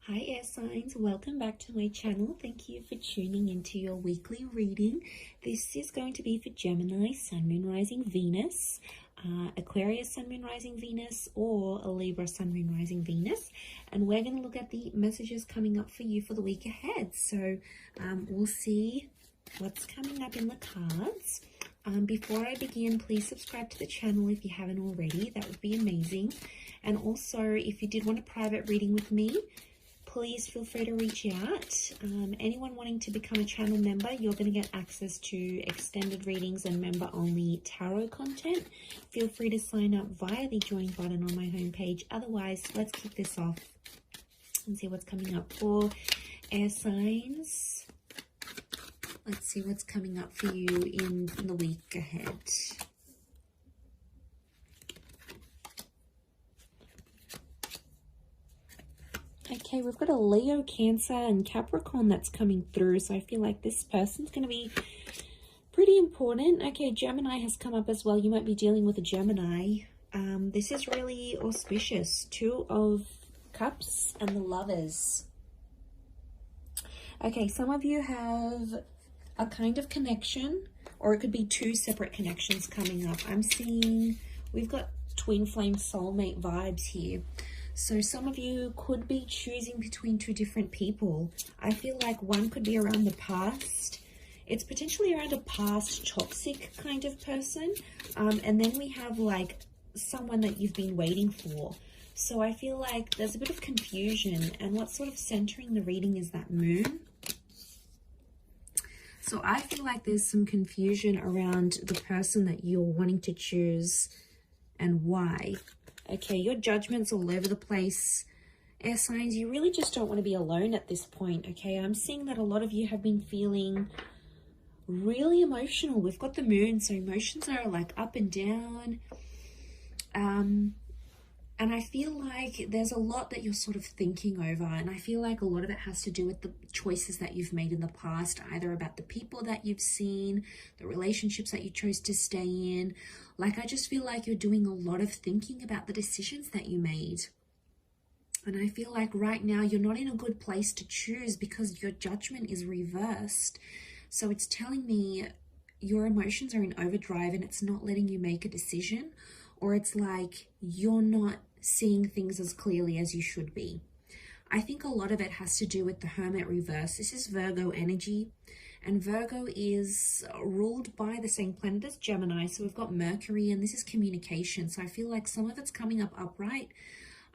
Hi air signs, welcome back to my channel. Thank you for tuning into your weekly reading. This is going to be for Gemini, Sun, Moon, Rising, Venus, Aquarius, Sun, Moon, Rising, Venus, or a Libra, Sun, Moon, Rising, Venus. And we're going to look at the messages coming up for you for the week ahead. So we'll see what's coming up in the cards. Before I begin, please subscribe to the channel if you haven't already. That would be amazing. And also, if you did want a private reading with me, please feel free to reach out. Anyone wanting to become a channel member, you're going to get access to extended readings and member-only tarot content. Feel free to sign up via the join button on my homepage. Otherwise, let's kick this off and see what's coming up for air signs. Let's see what's coming up for you in the week ahead. Okay, we've got a Leo, Cancer, and Capricorn that's coming through. So I feel like this person's going to be pretty important. Okay, Gemini has come up as well. You might be dealing with a Gemini. This is really auspicious. Two of Cups and the Lovers. Okay, some of you have a kind of connection, or it could be two separate connections coming up. I'm seeing we've got twin flame soulmate vibes here. So some of you could be choosing between two different people. I feel like one could be around the past. It's potentially around a past toxic kind of person. And then we have like someone that you've been waiting for. So I feel like there's a bit of confusion. And what's sort of centering the reading is that moon. So I feel like there's some confusion around the person that you're wanting to choose and why. Okay, your judgment's all over the place. Air signs, you really just don't want to be alone at this point, okay? I'm seeing that a lot of you have been feeling really emotional. We've got the moon, so emotions are like up and down. And I feel like there's a lot that you're sort of thinking over. And I feel like a lot of it has to do with the choices that you've made in the past, either about the people that you've seen, the relationships that you chose to stay in. Like, I just feel like you're doing a lot of thinking about the decisions that you made. And I feel like right now you're not in a good place to choose because your judgment is reversed. So it's telling me your emotions are in overdrive and it's not letting you make a decision. Or it's like you're not seeing things as clearly as you should be. I think a lot of it has to do with the Hermit reverse. This is Virgo energy, and Virgo is ruled by the same planet as Gemini. So we've got Mercury, and this is communication. So I feel like some of it's coming up upright.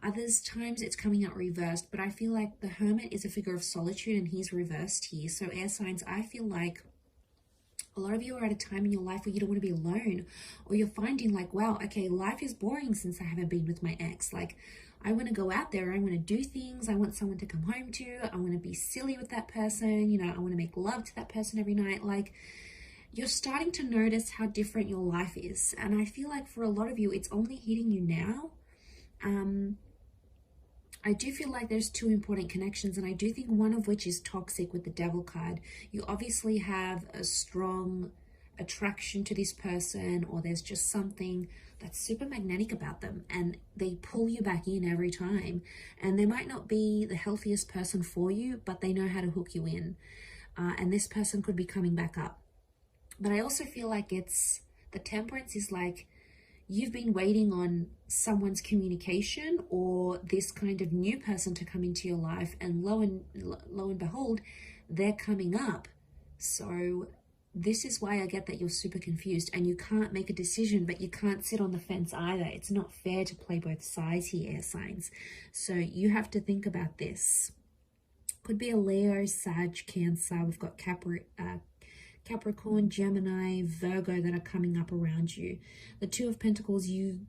Others times it's coming out reversed, but I feel like the Hermit is a figure of solitude and he's reversed here. So air signs, I feel like a lot of you are at a time in your life where you don't want to be alone, or you're finding like, wow, okay, life is boring since I haven't been with my ex. Like, I want to go out there, I want to do things, I want someone to come home to, I want to be silly with that person, you know, I want to make love to that person every night. Like, you're starting to notice how different your life is. And I feel like for a lot of you, it's only hitting you now. I do feel like there's two important connections, and I do think one of which is toxic with the Devil card. You obviously have a strong attraction to this person, or there's just something that's super magnetic about them and they pull you back in every time. And they might not be the healthiest person for you, but they know how to hook you in. And this person could be coming back up. But I also feel like it's the Temperance is like, you've been waiting on someone's communication or this kind of new person to come into your life, and lo and behold, they're coming up. So this is why I get that you're super confused and you can't make a decision, but you can't sit on the fence either. It's not fair to play both sides here, air signs. So you have to think about this. Could be a Leo, Sag, Cancer. We've got Capricorn, Gemini, Virgo that are coming up around you. The Two of Pentacles, you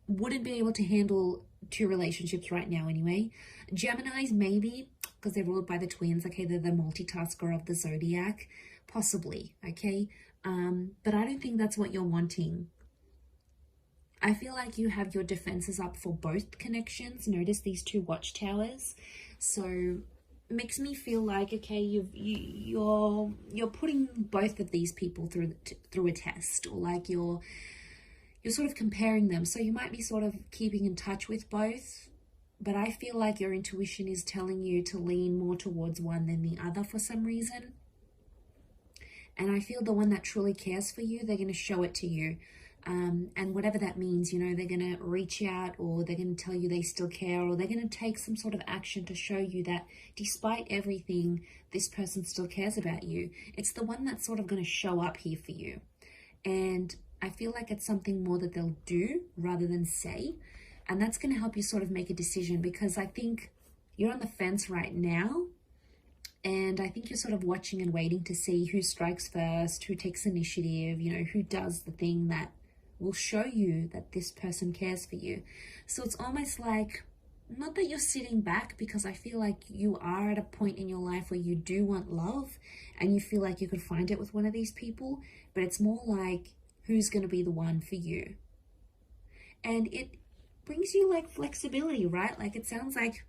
wouldn't be able to handle two relationships right now anyway. Geminis, maybe, because they're ruled by the twins. Okay, they're the multitasker of the zodiac. Possibly, okay? But I don't think that's what you're wanting. I feel like you have your defenses up for both connections. Notice these two watchtowers. So makes me feel like, okay, you're putting both of these people through a test, or like you're sort of comparing them. So you might be sort of keeping in touch with both, but I feel like your intuition is telling you to lean more towards one than the other for some reason. And I feel the one that truly cares for you, they're going to show it to you. And whatever that means, you know, they're going to reach out, or they're going to tell you they still care, or they're going to take some sort of action to show you that despite everything, this person still cares about you. It's the one that's sort of going to show up here for you. And I feel like it's something more that they'll do rather than say. And that's going to help you sort of make a decision, because I think you're on the fence right now. And I think you're sort of watching and waiting to see who strikes first, who takes initiative, you know, who does the thing that will show you that this person cares for you. So it's almost like, not that you're sitting back, because I feel like you are at a point in your life where you do want love and you feel like you could find it with one of these people, but it's more like, who's going to be the one for you? And it brings you like flexibility, right? Like it sounds like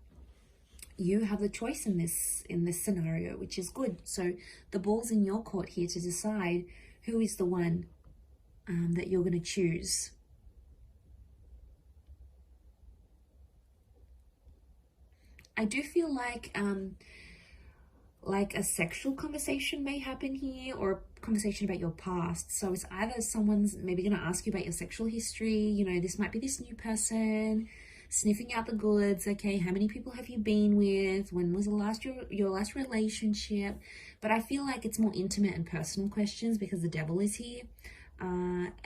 you have the choice in this scenario, which is good. So the ball's in your court here to decide who is the one that you're going to choose. I do feel like a sexual conversation may happen here, or a conversation about your past. So it's either someone's maybe going to ask you about your sexual history. You know, this might be this new person sniffing out the goods. Okay, how many people have you been with? When was your last relationship? But I feel like it's more intimate and personal questions, because the devil is here.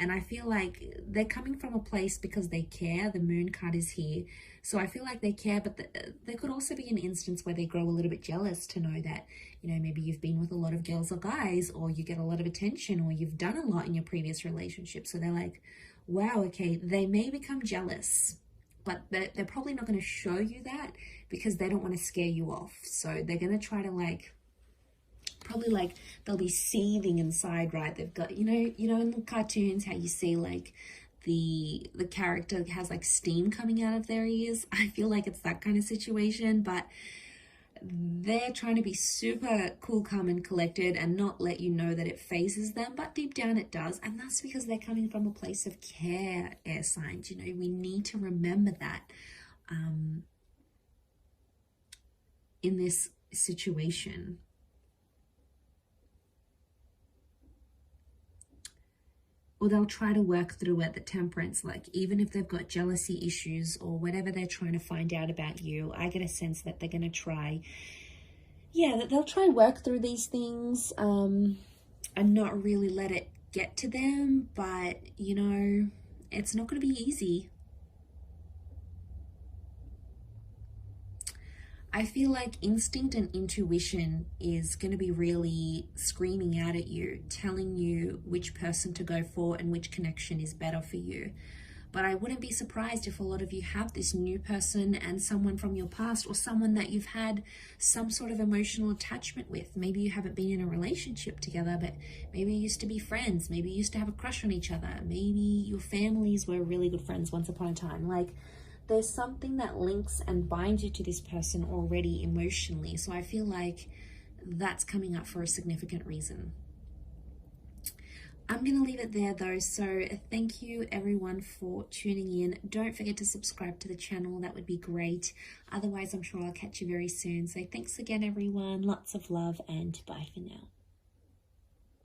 And I feel like they're coming from a place because they care. The moon card is here. So I feel like they care, but there could also be an instance where they grow a little bit jealous to know that, you know, maybe you've been with a lot of girls or guys, or you get a lot of attention, or you've done a lot in your previous relationship. So they're like, wow, okay, they may become jealous, but they're probably not going to show you that, because they don't want to scare you off. So they're going to try to like, probably like they'll be seething inside, right? They've got, you know in the cartoons how you see like the character has like steam coming out of their ears. I feel like it's that kind of situation, but they're trying to be super cool, calm and collected and not let you know that it phases them, but deep down it does. And that's because they're coming from a place of care, air signs. You know, we need to remember that in this situation. Or they'll try to work through it, the temperance, like even if they've got jealousy issues or whatever they're trying to find out about you, I get a sense that they're going to try, that they'll try and work through these things and not really let it get to them. But, you know, it's not going to be easy. I feel like instinct and intuition is going to be really screaming out at you, telling you which person to go for and which connection is better for you. But I wouldn't be surprised if a lot of you have this new person and someone from your past, or someone that you've had some sort of emotional attachment with. Maybe you haven't been in a relationship together, but maybe you used to be friends. Maybe you used to have a crush on each other. Maybe your families were really good friends once upon a time. Like, there's something that links and binds you to this person already emotionally. So I feel like that's coming up for a significant reason. I'm going to leave it there though. So thank you everyone for tuning in. Don't forget to subscribe to the channel. That would be great. Otherwise, I'm sure I'll catch you very soon. So thanks again, everyone. Lots of love and bye for now.